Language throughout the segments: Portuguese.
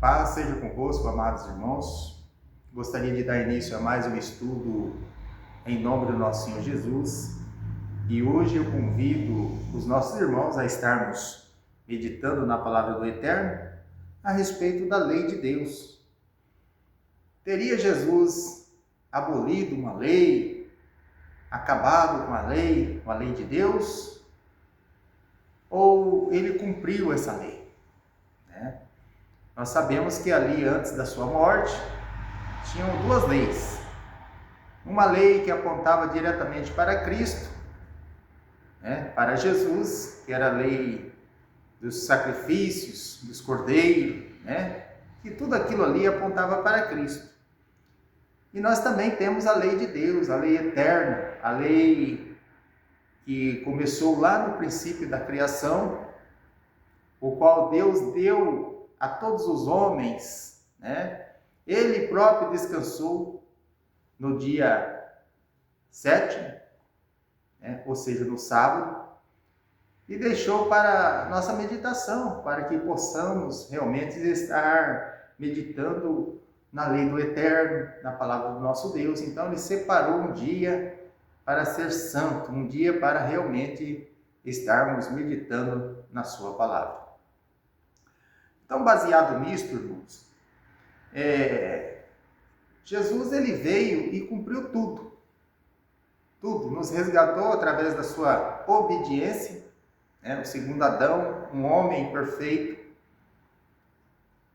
Paz seja convosco, amados irmãos. Gostaria de dar início a mais um estudo em nome do nosso Senhor Jesus. E hoje eu convido os nossos irmãos a estarmos meditando na palavra do Eterno a respeito da lei de Deus. Teria Jesus abolido uma lei, acabado com a lei de Deus? Ou ele cumpriu essa lei? Nós sabemos que ali, antes da sua morte, tinham duas leis. Uma lei que apontava diretamente para Cristo, para Jesus, que era a lei dos sacrifícios, dos cordeiros, que tudo aquilo ali apontava para Cristo. E nós também temos a lei de Deus, a lei eterna, a lei que começou lá no princípio da criação, o qual Deus deu a todos os homens, Ele próprio descansou no dia 7º, ou seja, no sábado, e deixou para nossa meditação, para que possamos realmente estar meditando na lei do Eterno, na palavra do nosso Deus. Então Ele separou um dia para ser santo, um dia para realmente estarmos meditando na sua palavra. Então, baseado nisto, irmãos, Jesus ele veio e cumpriu tudo, nos resgatou através da sua obediência, o segundo Adão, um homem perfeito,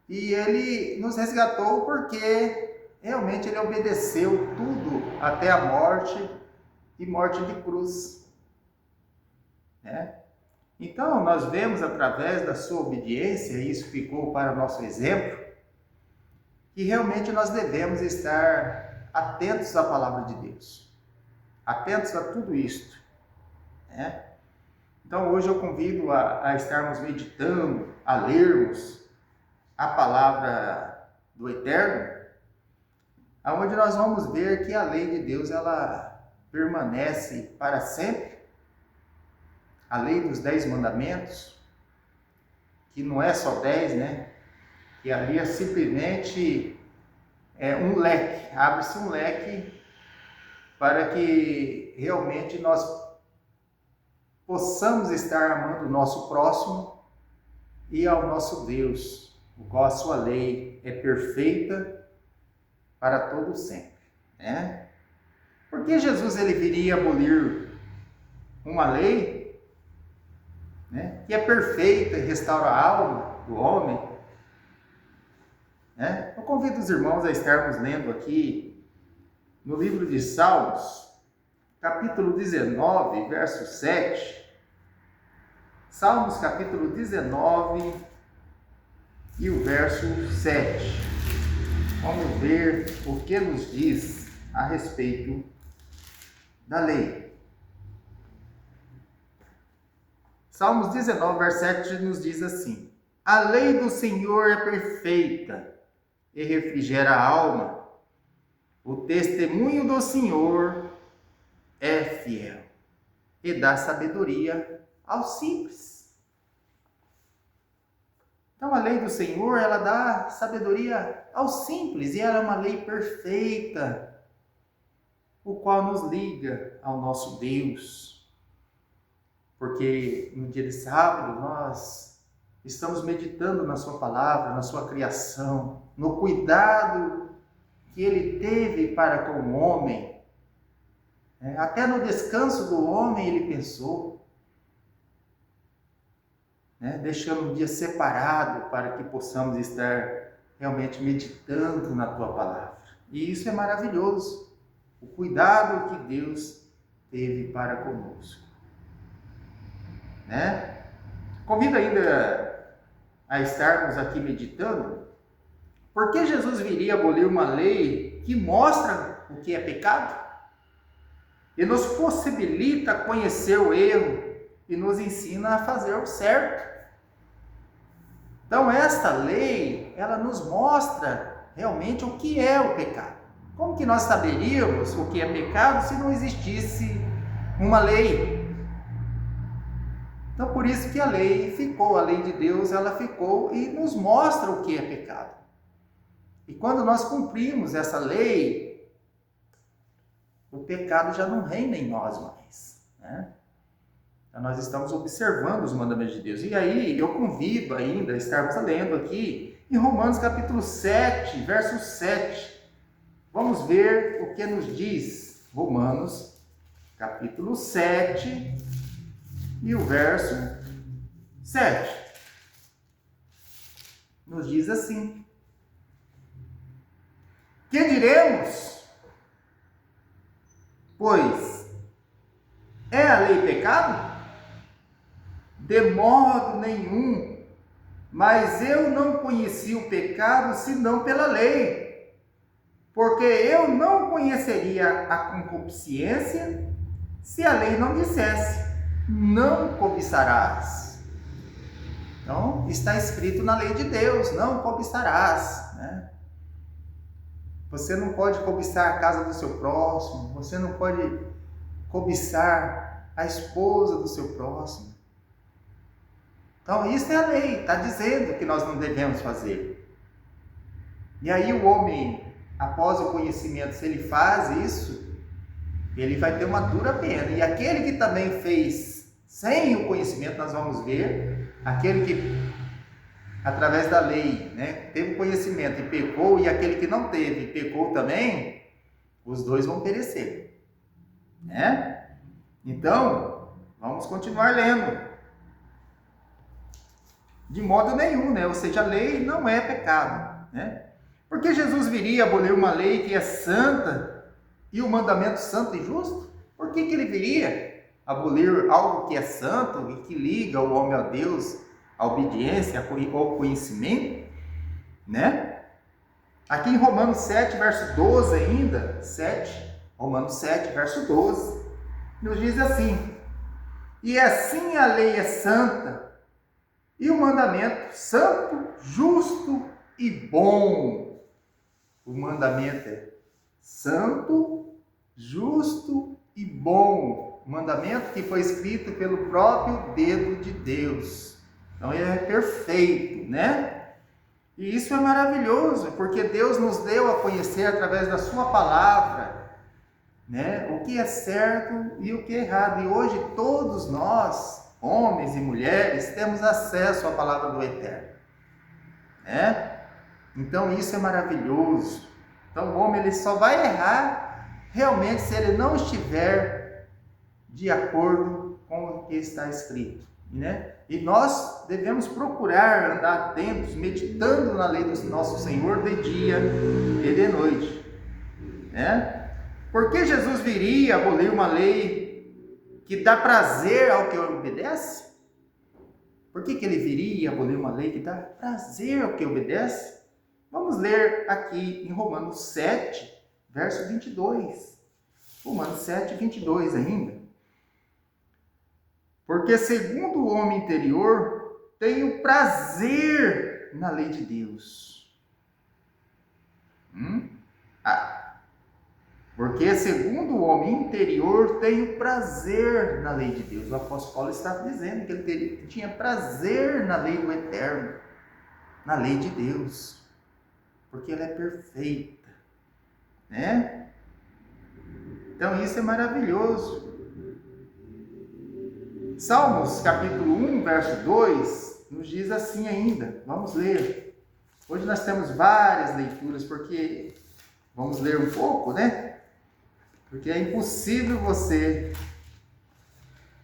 e ele nos resgatou porque realmente ele obedeceu tudo até a morte e morte de cruz, Então, nós vemos através da sua obediência, e isso ficou para o nosso exemplo, que realmente nós devemos estar atentos à palavra de Deus, atentos a tudo isto, Então, hoje eu convido a estarmos meditando, a lermos a palavra do Eterno, onde nós vamos ver que a lei de Deus, ela permanece para sempre. A lei dos 10 mandamentos, que não é só 10, que ali é simplesmente um leque, abre-se um leque para que realmente nós possamos estar amando o nosso próximo e ao nosso Deus, o qual a sua lei é perfeita para todo sempre, Porque Jesus ele viria abolir uma lei que é perfeita e restaura a alma do homem, Eu convido os irmãos a estarmos lendo aqui no livro de Salmos, capítulo 19, verso 7. Salmos, capítulo 19 e o verso 7. Vamos ver o que nos diz a respeito da lei. Salmos 19, verso 7 nos diz assim: a lei do Senhor é perfeita e refrigera a alma. O testemunho do Senhor é fiel e dá sabedoria aos simples. Então a lei do Senhor, ela dá sabedoria aos simples e ela é uma lei perfeita, o qual nos liga ao nosso Deus. Porque no dia de sábado nós estamos meditando na sua palavra, na sua criação, no cuidado que ele teve para com o homem. Até no descanso do homem ele pensou, deixando um dia separado para que possamos estar realmente meditando na tua palavra. E isso é maravilhoso, o cuidado que Deus teve para conosco. Convido ainda a estarmos aqui meditando, porque Jesus viria abolir uma lei que mostra o que é pecado e nos possibilita conhecer o erro e nos ensina a fazer o certo. Então esta lei, ela nos mostra realmente o que é o pecado. Como que nós saberíamos o que é pecado se não existisse uma lei? Então, por isso que a lei de Deus, ela ficou e nos mostra o que é pecado. E quando nós cumprimos essa lei, o pecado já não reina em nós mais, né? Então, nós estamos observando os mandamentos de Deus. E aí, eu convido ainda a estarmos lendo aqui em Romanos capítulo 7, verso 7. Vamos ver o que nos diz Romanos capítulo 7 e o verso 7. Nos diz assim: que diremos? Pois é a lei pecado? De modo nenhum, mas eu não conheci o pecado senão pela lei, porque eu não conheceria a concupiscência se a lei não dissesse: não cobiçarás. Então, está escrito na lei de Deus: não cobiçarás, né? Você não pode cobiçar a casa do seu próximo, você não pode cobiçar a esposa do seu próximo. Então, isso é a lei, está dizendo que nós não devemos fazer. E aí o homem, após o conhecimento, se ele faz isso, ele vai ter uma dura pena. E aquele que também fez sem o conhecimento, nós vamos ver, aquele que, através da lei, né, teve conhecimento e pecou, e aquele que não teve e pecou também, os dois vão perecer, né? Então, vamos continuar lendo. De modo nenhum, né? Ou seja, a lei não é pecado, né? Porque Jesus viria abolir uma lei que é santa e o mandamento santo e justo? Por que ele viria abolir algo que é santo e que liga o homem a Deus, a obediência, ao conhecimento, né? Aqui em Romanos 7, verso 12 ainda, Romanos 7, verso 12, nos diz assim: e assim a lei é santa, e o mandamento santo, justo e bom. O mandamento é santo, justo e bom. O mandamento que foi escrito pelo próprio dedo de Deus. Então ele é perfeito, né? E isso é maravilhoso, porque Deus nos deu a conhecer através da sua palavra, né, o que é certo e o que é errado. E hoje todos nós, homens e mulheres, temos acesso à palavra do Eterno, né? Então isso é maravilhoso. Então o homem, ele só vai errar realmente se ele não estiver de acordo com o que está escrito, né? E nós devemos procurar andar atentos, meditando na lei do nosso Senhor de dia e de noite, né? Porque Jesus viria abolir uma lei que dá prazer ao que obedece? Por que ele viria abolir uma lei que dá prazer ao que obedece? Vamos ler aqui em Romanos 7, verso 22. Romanos 7, 22 ainda. Porque segundo o homem interior, tenho prazer na lei de Deus. Porque segundo o homem interior, tenho prazer na lei de Deus. O apóstolo Paulo estava dizendo que ele tinha prazer na lei do Eterno, na lei de Deus, porque ela é perfeita, né? Então isso é maravilhoso. Salmos capítulo 1, verso 2, nos diz assim ainda. Vamos ler. Hoje nós temos várias leituras, porque vamos ler um pouco, né? Porque é impossível você,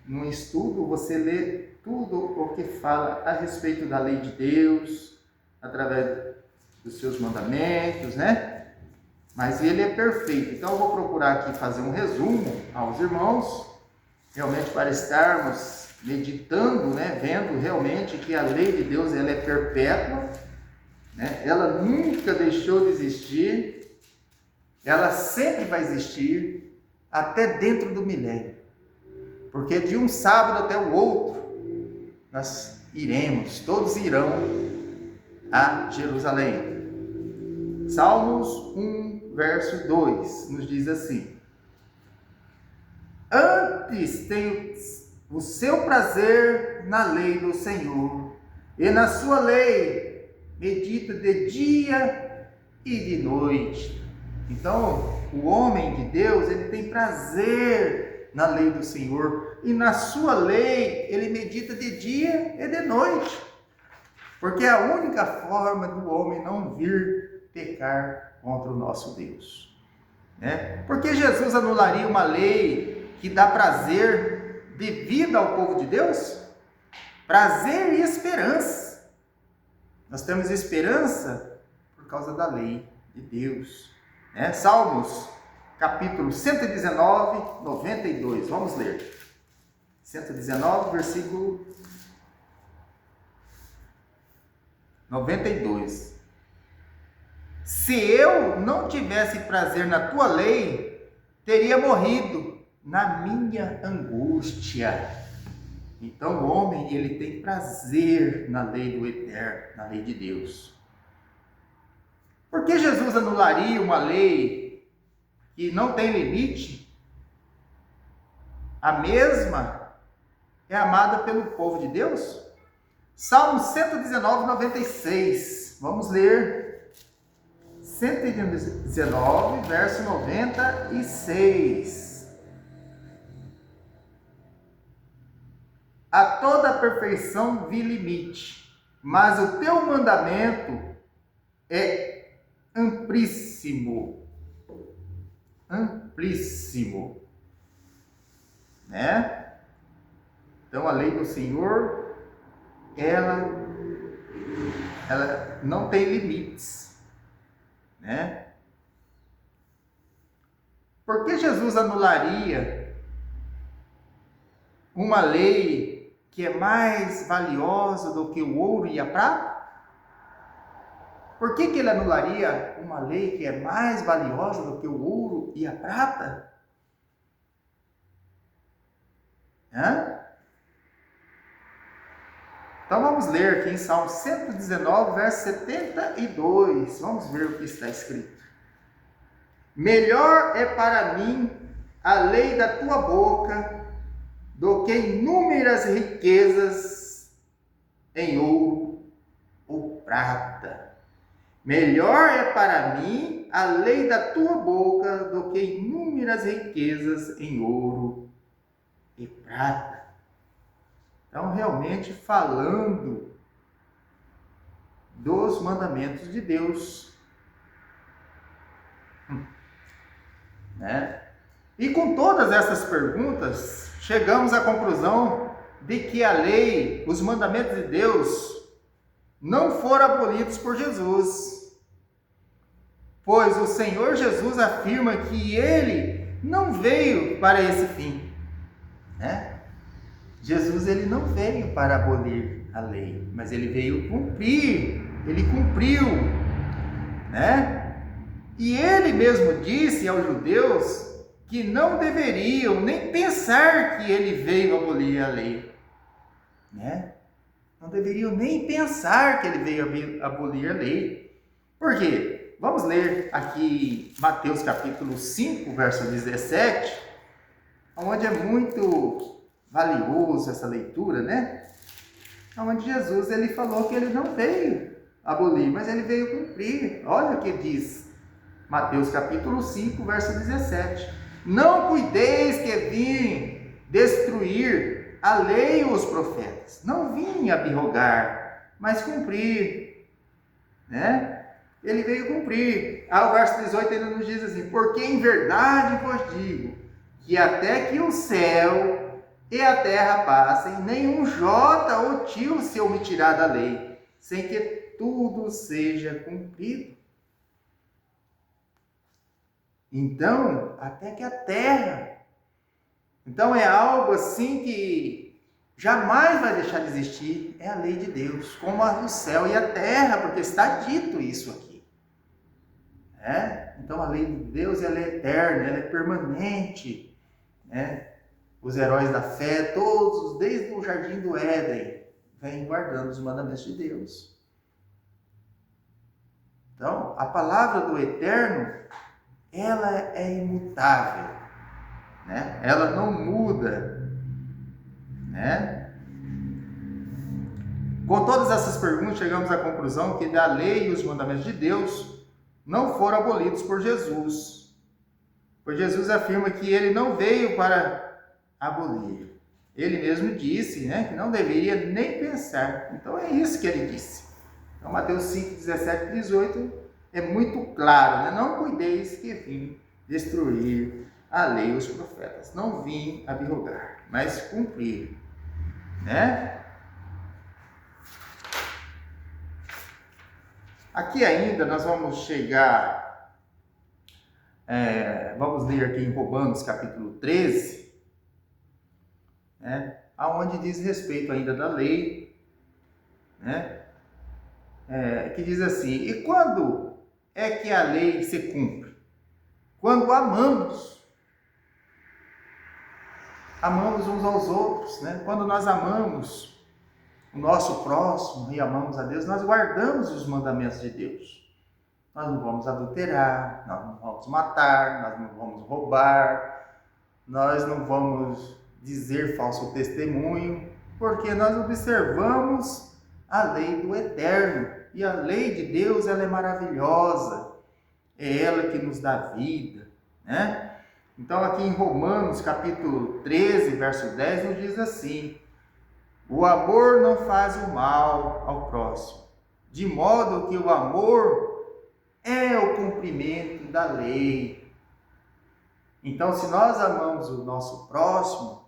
num estudo, você ler tudo o que fala a respeito da lei de Deus, através dos seus mandamentos, né? Mas ele é perfeito. Então eu vou procurar aqui fazer um resumo aos irmãos, realmente para estarmos meditando, né? Vendo realmente que a lei de Deus, ela é perpétua, né? Ela nunca deixou de existir. Ela sempre vai existir, até dentro do milênio. Porque de um sábado até o outro, nós iremos, todos irão a Jerusalém. Salmos 1, verso 2, nos diz assim: antes tenho o seu prazer na lei do Senhor, e na sua lei medita de dia e de noite. Então, o homem de Deus, ele tem prazer na lei do Senhor, e na sua lei ele medita de dia e de noite, porque é a única forma do homem não vir pecar contra o nosso Deus. Porque Jesus anularia uma lei que dá prazer de vida ao povo de Deus? Prazer e esperança. Nós temos esperança por causa da lei de Deus. Salmos, capítulo 119, 92. Vamos ler. 119, versículo 92. Se eu não tivesse prazer na tua lei, teria morrido na minha angústia. Então o homem, ele tem prazer na lei do Eterno, na lei de Deus. Por que Jesus anularia uma lei que não tem limite? A mesma é amada pelo povo de Deus? Salmo 119, 96. Vamos ler. 119, verso 96. A toda perfeição vi limite, mas o teu mandamento é amplíssimo. Amplíssimo. Então a lei do Senhor, ela não tem limites. Por que Jesus anularia uma lei que é mais valiosa do que o ouro e a prata? Por que ele anularia uma lei que é mais valiosa do que o ouro e a prata? Então vamos ler aqui em Salmo 119, verso 72. Vamos ver o que está escrito. Melhor é para mim a lei da tua boca do que inúmeras riquezas em ouro ou prata. Melhor é para mim a lei da tua boca do que inúmeras riquezas em ouro e prata. Então, realmente falando dos mandamentos de Deus. E com todas essas perguntas, chegamos à conclusão de que a lei, os mandamentos de Deus, não foram abolidos por Jesus. Pois o Senhor Jesus afirma que ele não veio para esse fim. Jesus, ele não veio para abolir a lei, mas ele veio cumprir, ele cumpriu, E ele mesmo disse aos judeus que não deveriam nem pensar que ele veio abolir a lei, Não deveriam nem pensar que ele veio abolir a lei. Por quê? Vamos ler aqui Mateus capítulo 5, verso 17, onde é muito valioso essa leitura, Onde Jesus, ele falou que ele não veio abolir, mas ele veio cumprir. Olha o que diz Mateus capítulo 5, verso 17. Não cuideis que vim destruir a lei e os profetas. Não vim abrogar, mas cumprir. Ele veio cumprir. O verso 18 ele nos diz assim: porque em verdade vos digo, que até que o céu e a terra passem, nenhum jota ou tio se omitirá da lei, sem que tudo seja cumprido. Então, até que a terra. Então é algo assim que jamais vai deixar de existir, é a lei de Deus, como a do céu e a terra, porque está dito isso aqui. Então a lei de Deus, ela é eterna, ela é permanente, Os heróis da fé, todos, desde o jardim do Éden, vêm guardando os mandamentos de Deus. Então, a palavra do Eterno, ela é imutável, Ela não muda, Com todas essas perguntas, chegamos à conclusão que a lei e os mandamentos de Deus não foram abolidos por Jesus. Pois Jesus afirma que ele não veio para abolir. Ele mesmo disse, né, que não deveria nem pensar. Então é isso que ele disse. Então Mateus 5, 17 e 18 é muito claro, né? Não cuideis que vim destruir a lei e os profetas. Não vim abrogar, mas cumprir, né? Aqui ainda nós vamos chegar, vamos ler aqui em Romanos capítulo 13, né, aonde diz respeito ainda da lei, né, que diz assim: e quando é que a lei se cumpre? Quando amamos uns aos outros, né? Quando nós amamos o nosso próximo e amamos a Deus, nós guardamos os mandamentos de Deus. Nós não vamos adulterar, nós não vamos matar, nós não vamos roubar, nós não vamos dizer falso testemunho, porque nós observamos a lei do Eterno. E a lei de Deus, ela é maravilhosa, é ela que nos dá vida, né? Então aqui em Romanos capítulo 13, verso 10, nos diz assim: o amor não faz o mal ao próximo, de modo que o amor é o cumprimento da lei. Então, se nós amamos o nosso próximo,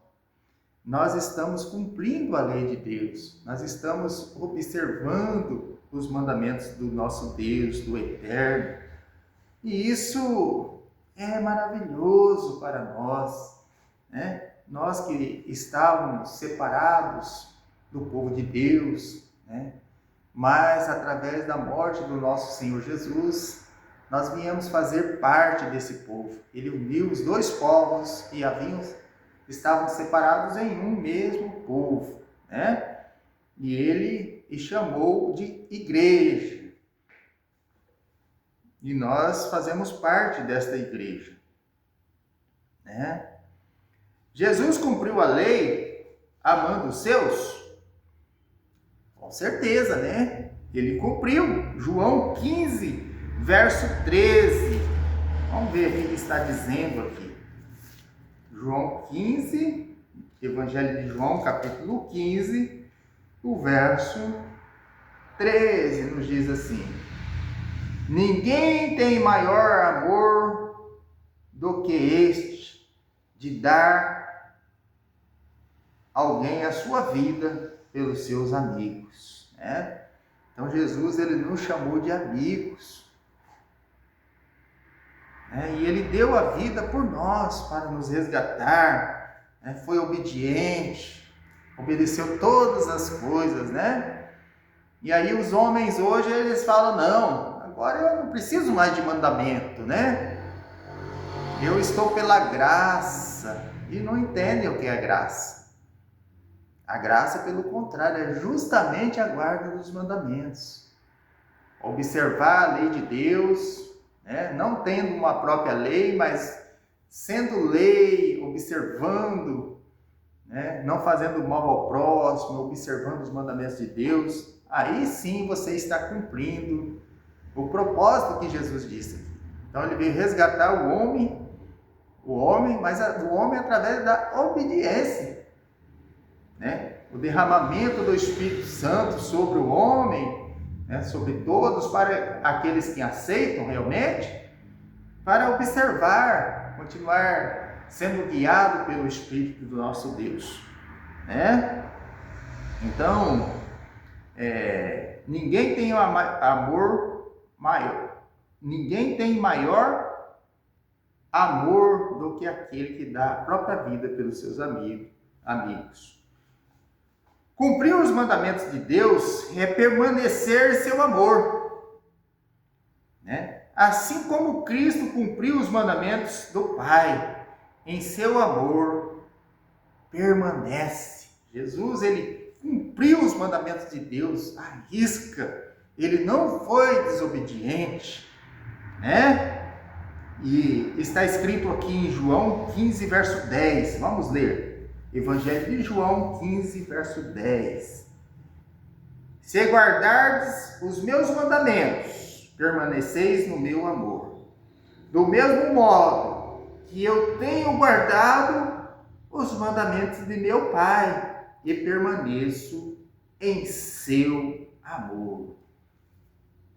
nós estamos cumprindo a lei de Deus, nós estamos observando os mandamentos do nosso Deus, do Eterno, e isso é maravilhoso para nós, né? Nós que estávamos separados do povo de Deus, né? Mas através da morte do nosso Senhor Jesus, nós viemos fazer parte desse povo. Ele uniu os dois povos que estavam separados em um mesmo povo, né? E ele chamou de igreja. E nós fazemos parte desta igreja, né? Jesus cumpriu a lei amando os seus? Com certeza, né? Ele cumpriu. João 15, verso 13. Vamos ver o que ele está dizendo aqui. João 15, Evangelho de João, capítulo 15, o verso 13, nos diz assim: ninguém tem maior amor do que este, de dar alguém a sua vida pelos seus amigos, né? Então Jesus, ele nos chamou de amigos, né? E ele deu a vida por nós para nos resgatar, né? Foi obediente, obedeceu todas as coisas, né? E aí os homens hoje, eles falam: não, agora eu não preciso mais de mandamento, né? Eu estou pela graça. E não entendem o que é graça. A graça, pelo contrário, é justamente a guarda dos mandamentos. Observar a lei de Deus, né? Não tendo uma própria lei, mas sendo lei, observando, né? Não fazendo mal ao próximo, observando os mandamentos de Deus. Aí sim você está cumprindo o propósito que Jesus disse. Então ele veio resgatar o homem, mas o homem através da obediência, né? O derramamento do Espírito Santo sobre o homem, né? Sobre todos, para aqueles que aceitam realmente, para observar, continuar sendo guiado pelo Espírito do nosso Deus, né? Então, ninguém tem amor maior, ninguém tem maior amor do que aquele que dá a própria vida pelos seus amigos. Cumprir os mandamentos de Deus é permanecer seu amor, né? Assim como Cristo cumpriu os mandamentos do Pai, em seu amor permanece. Jesus, ele cumpriu os mandamentos de Deus à risca, ele não foi desobediente, né? E está escrito aqui em João 15, verso 10. Vamos ler. Evangelho de João 15, verso 10. Se guardardes os meus mandamentos, permaneceis no meu amor. Do mesmo modo que eu tenho guardado os mandamentos de meu Pai e permaneço em seu amor.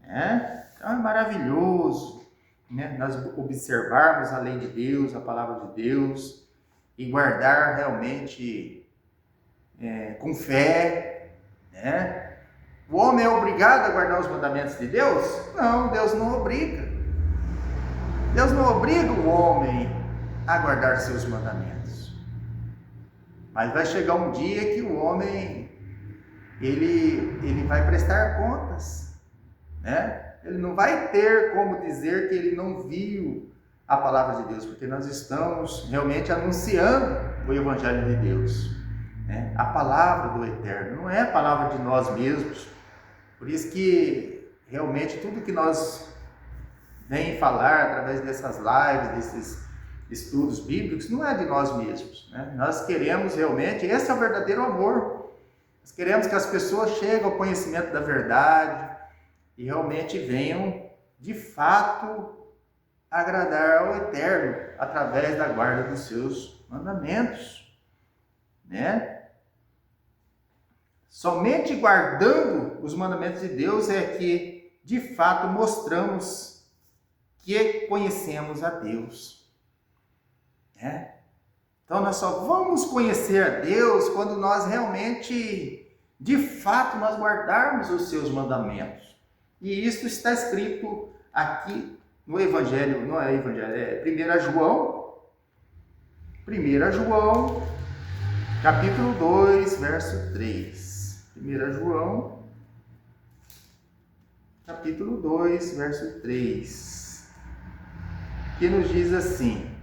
Então é maravilhoso, né? Nós observarmos a lei de Deus, a palavra de Deus, e guardar realmente com fé, né? O homem é obrigado a guardar os mandamentos de Deus? Não, Deus não obriga. Deus não obriga o homem a guardar seus mandamentos. Mas vai chegar um dia que o homem, ele vai prestar contas, né? Ele não vai ter como dizer que ele não viu a palavra de Deus, porque nós estamos realmente anunciando o Evangelho de Deus, né? A palavra do Eterno, não é a palavra de nós mesmos. Por isso que realmente tudo que nós vem falar através dessas lives, desses estudos bíblicos, não é de nós mesmos, né? Nós queremos realmente, esse é o verdadeiro amor. Nós queremos que as pessoas cheguem ao conhecimento da verdade e realmente venham, de fato, agradar ao Eterno através da guarda dos seus mandamentos, né? Somente guardando os mandamentos de Deus é que, de fato, mostramos que conhecemos a Deus, né? Então, nós só vamos conhecer a Deus quando nós realmente, de fato, nós guardarmos os seus mandamentos. E isso está escrito aqui no Evangelho, não é Evangelho, é 1 João, capítulo 2, verso 3. 1 João, capítulo 2, verso 3, que nos diz assim: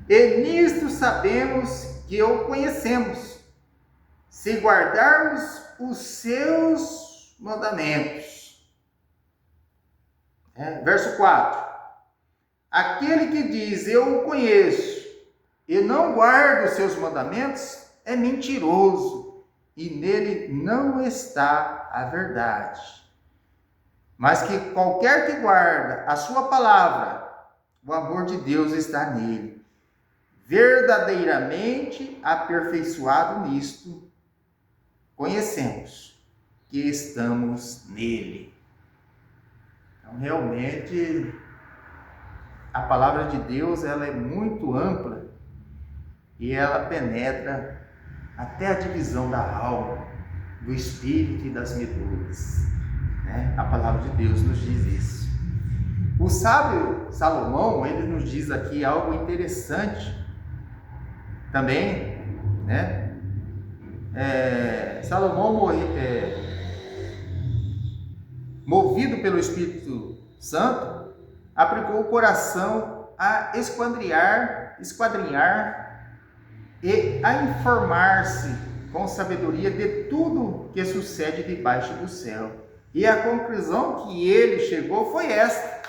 e nisto sabemos que o conhecemos, se guardarmos os seus mandamentos. Verso 4, aquele que diz eu o conheço e não guarda os seus mandamentos é mentiroso, e nele não está a verdade. Mas que qualquer que guarda a sua palavra, o amor de Deus está nele. Verdadeiramente aperfeiçoado nisto, conhecemos que estamos nele. Então, realmente, a palavra de Deus, ela é muito ampla e ela penetra até a divisão da alma, do espírito e das medulas, né? A palavra de Deus nos diz isso. O sábio Salomão, ele nos diz aqui algo interessante também, né? Salomão, movido pelo Espírito Santo, aplicou o coração a esquadrinhar e a informar-se com sabedoria de tudo que sucede debaixo do céu. E a conclusão que ele chegou foi esta.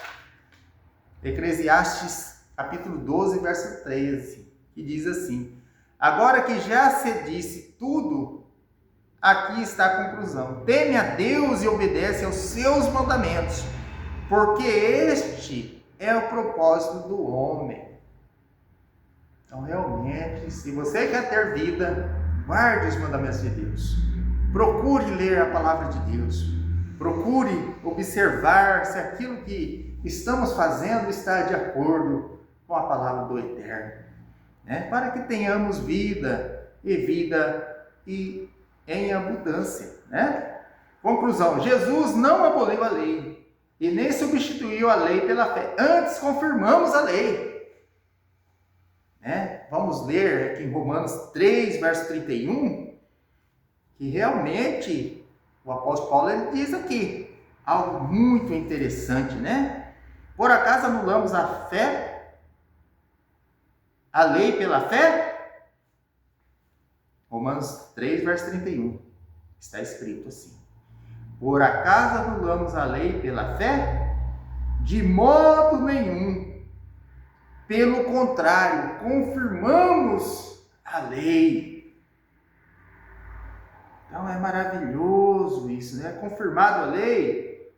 Eclesiastes capítulo 12, verso 13, que diz assim: agora que já se disse tudo, aqui está a conclusão. Teme a Deus e obedece aos seus mandamentos, porque este é o propósito do homem. Então, realmente, se você quer ter vida, guarde os mandamentos de Deus. Procure ler a palavra de Deus. Procure observar se aquilo que estamos fazendo está de acordo com a palavra do Eterno, né? Para que tenhamos vida e em abundância, né? Conclusão: Jesus não aboliu a lei e nem substituiu a lei pela fé. Antes confirmamos a lei. Vamos ler aqui em Romanos 3, verso 31, que realmente o apóstolo Paulo ele diz aqui algo muito interessante, né? Por acaso anulamos a fé, a lei pela fé? Romanos 3, verso 31, está escrito assim: por acaso anulamos a lei pela fé? De modo nenhum. Pelo contrário, confirmamos a lei. Então é maravilhoso isso, né? Confirmado a lei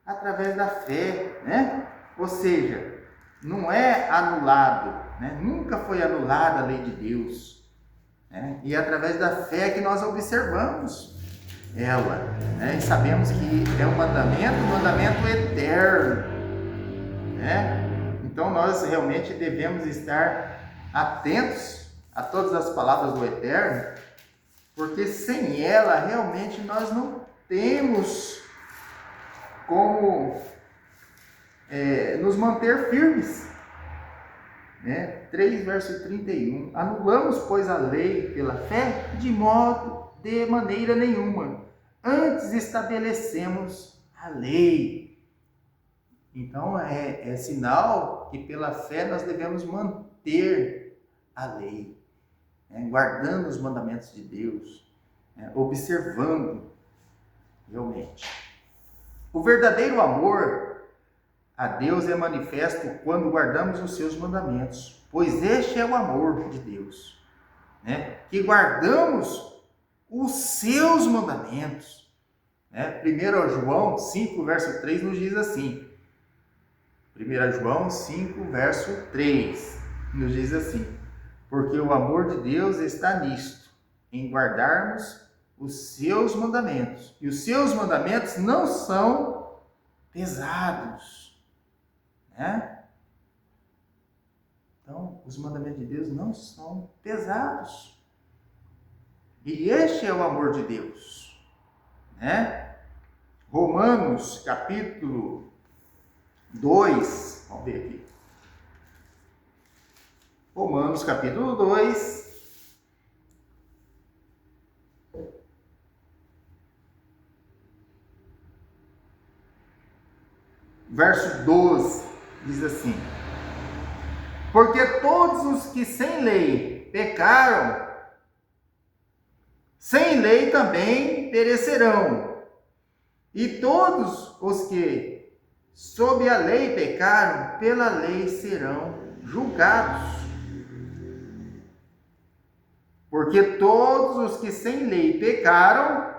através da fé, né? Ou seja, não é anulado, né? Nunca foi anulada a lei de Deus, né? E é através da fé que nós observamos ela, né? E sabemos que é um mandamento eterno, né? Então nós realmente devemos estar atentos a todas as palavras do Eterno, porque sem ela realmente nós não temos como nos manter firmes, né? 3 verso 31, anulamos pois a lei pela fé de maneira nenhuma, antes estabelecemos a lei. Então é sinal que pela fé nós devemos manter a lei, né? Guardando os mandamentos de Deus, né? Observando realmente. O verdadeiro amor a Deus é manifesto quando guardamos os seus mandamentos, pois este é o amor de Deus, né? Que guardamos os seus mandamentos, né? 1 João 5, verso 3 nos diz assim, 1 João 5, verso 3, nos diz assim, porque o amor de Deus está nisto, em guardarmos os seus mandamentos, e os seus mandamentos não são pesados, né? Então, os mandamentos de Deus não são pesados, e este é o amor de Deus, né? Romanos, capítulo 2, vamos ver aqui. Romanos capítulo 2, verso 12, diz assim, porque todos os que sem lei pecaram, sem lei também perecerão, e todos os que sob a lei pecaram, pela lei serão julgados. Porque todos os que sem lei pecaram,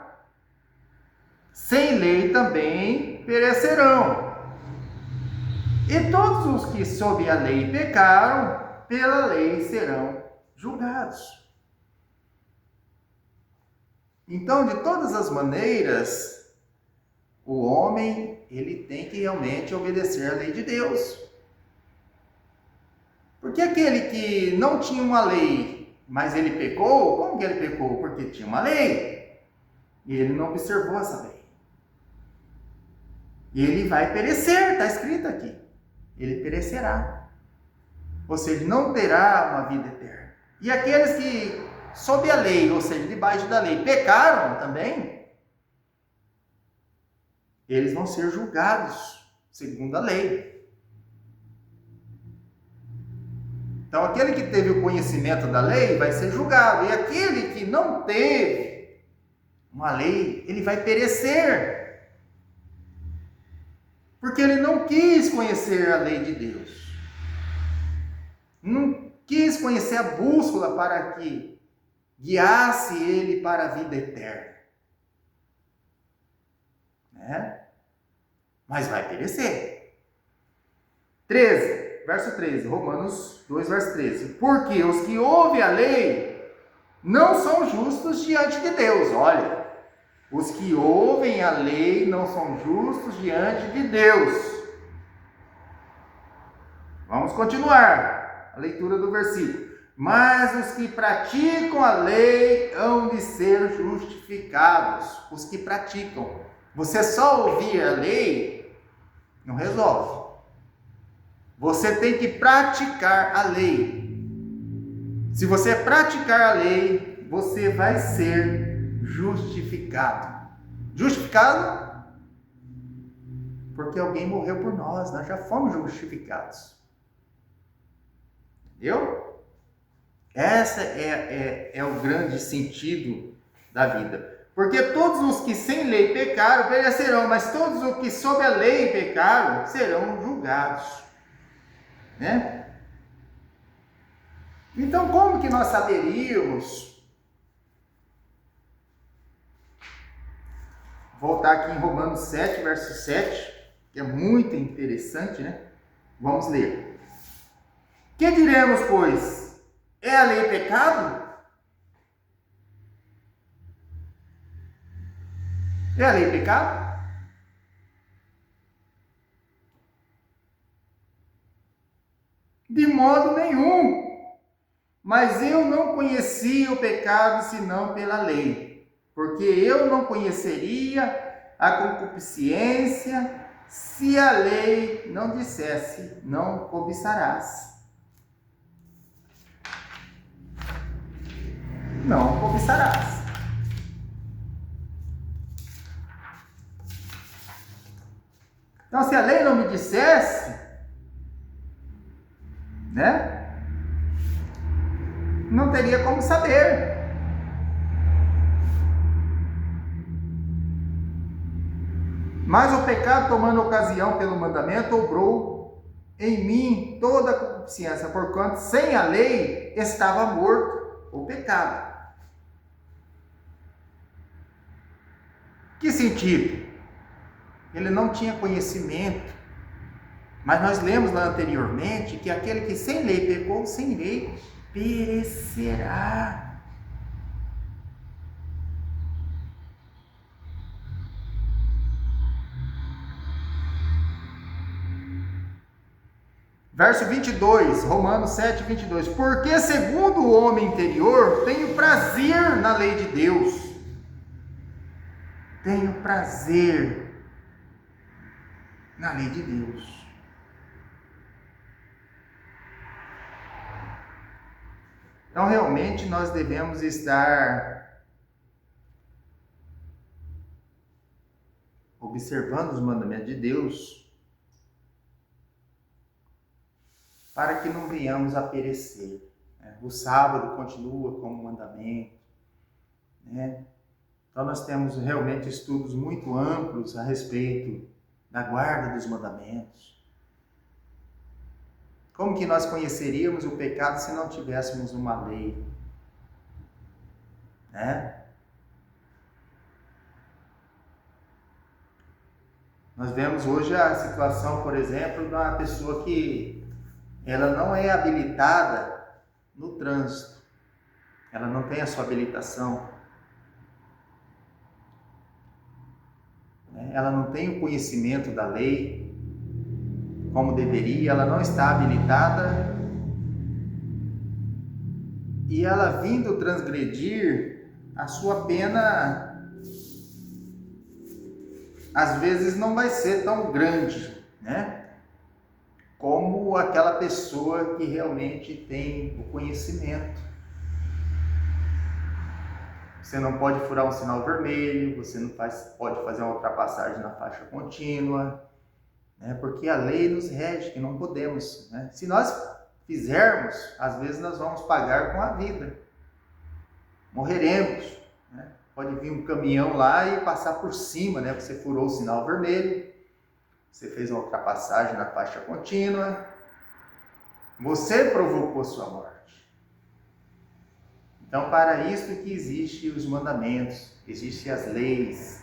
sem lei também perecerão. E todos os que sob a lei pecaram, pela lei serão julgados. Então, de todas as maneiras, o homem, ele tem que realmente obedecer à lei de Deus. Porque aquele que não tinha uma lei, mas ele pecou, como que ele pecou? Porque tinha uma lei, e ele não observou essa lei. E ele vai perecer, está escrito aqui. Ele perecerá. Ou seja, não terá uma vida eterna. E aqueles que, sob a lei, ou seja, debaixo da lei, pecaram também, eles vão ser julgados segundo a lei. Então, aquele que teve o conhecimento da lei vai ser julgado. E aquele que não teve uma lei, ele vai perecer. Porque ele não quis conhecer a lei de Deus. Não quis conhecer a bússola para que guiasse ele para a vida eterna. Né? Mas vai perecer. 13, verso 13, Romanos 2, verso 13. Porque os que ouvem a lei não são justos diante de Deus. Olha, os que ouvem a lei não são justos diante de Deus. Vamos continuar a leitura do versículo. Mas os que praticam a lei hão de ser justificados. Os que praticam. Você só ouvir a lei não resolve. Você tem que praticar a lei. Se você praticar a lei, você vai ser justificado. Justificado? Porque alguém morreu por nós. Nós já fomos justificados. Entendeu? Esse é o grande sentido da vida. Porque todos os que sem lei pecaram perecerão, mas todos os que sob a lei pecaram serão julgados. Né? Então, como que nós saberíamos voltar aqui em Romanos 7, verso 7, que é muito interessante, né? Vamos ler. Que diremos, pois? É a lei pecado? É a lei pecado? De modo nenhum. Mas eu não conhecia o pecado senão pela lei, porque eu não conheceria a concupiscência se a lei não dissesse, não cobiçarás. Não cobiçarás. Então, se a lei não me dissesse, né? Não teria como saber. Mas o pecado, tomando ocasião pelo mandamento, obrou em mim toda a concupiscência, porquanto sem a lei estava morto o pecado. Que sentido? Ele não tinha conhecimento. Mas nós lemos lá anteriormente que aquele que sem lei pecou, sem lei perecerá. Verso 22, Romanos 7, 22. Porque segundo o homem interior, tenho prazer na lei de Deus. Tenho prazer na lei de Deus. Então, realmente, nós devemos estar observando os mandamentos de Deus para que não venhamos a perecer. O sábado continua como mandamento, né? Então, nós temos realmente estudos muito amplos a respeito da guarda dos mandamentos. Como que nós conheceríamos o pecado se não tivéssemos uma lei? Né? Nós vemos hoje a situação, por exemplo, de uma pessoa que ela não é habilitada no trânsito. Ela não tem a sua habilitação. Ela não tem o conhecimento da lei como deveria, ela não está habilitada, e ela vindo transgredir, a sua pena às vezes não vai ser tão grande, né? Como aquela pessoa que realmente tem o conhecimento. Você não pode furar um sinal vermelho, você não pode fazer uma ultrapassagem na faixa contínua, né? Porque a lei nos rege, que não podemos, né? Se nós fizermos, às vezes nós vamos pagar com a vida. Morreremos, né? Pode vir um caminhão lá e passar por cima, né? Você furou o sinal vermelho, você fez uma ultrapassagem na faixa contínua, você provocou sua morte. Então, para isso que existem os mandamentos, existem as leis,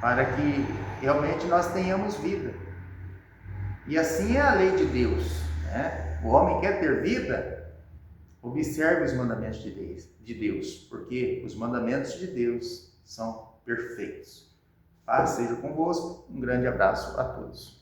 para que realmente nós tenhamos vida. E assim é a lei de Deus, né? O homem quer ter vida, observe os mandamentos de Deus, porque os mandamentos de Deus são perfeitos. Paz seja convosco, um grande abraço a todos.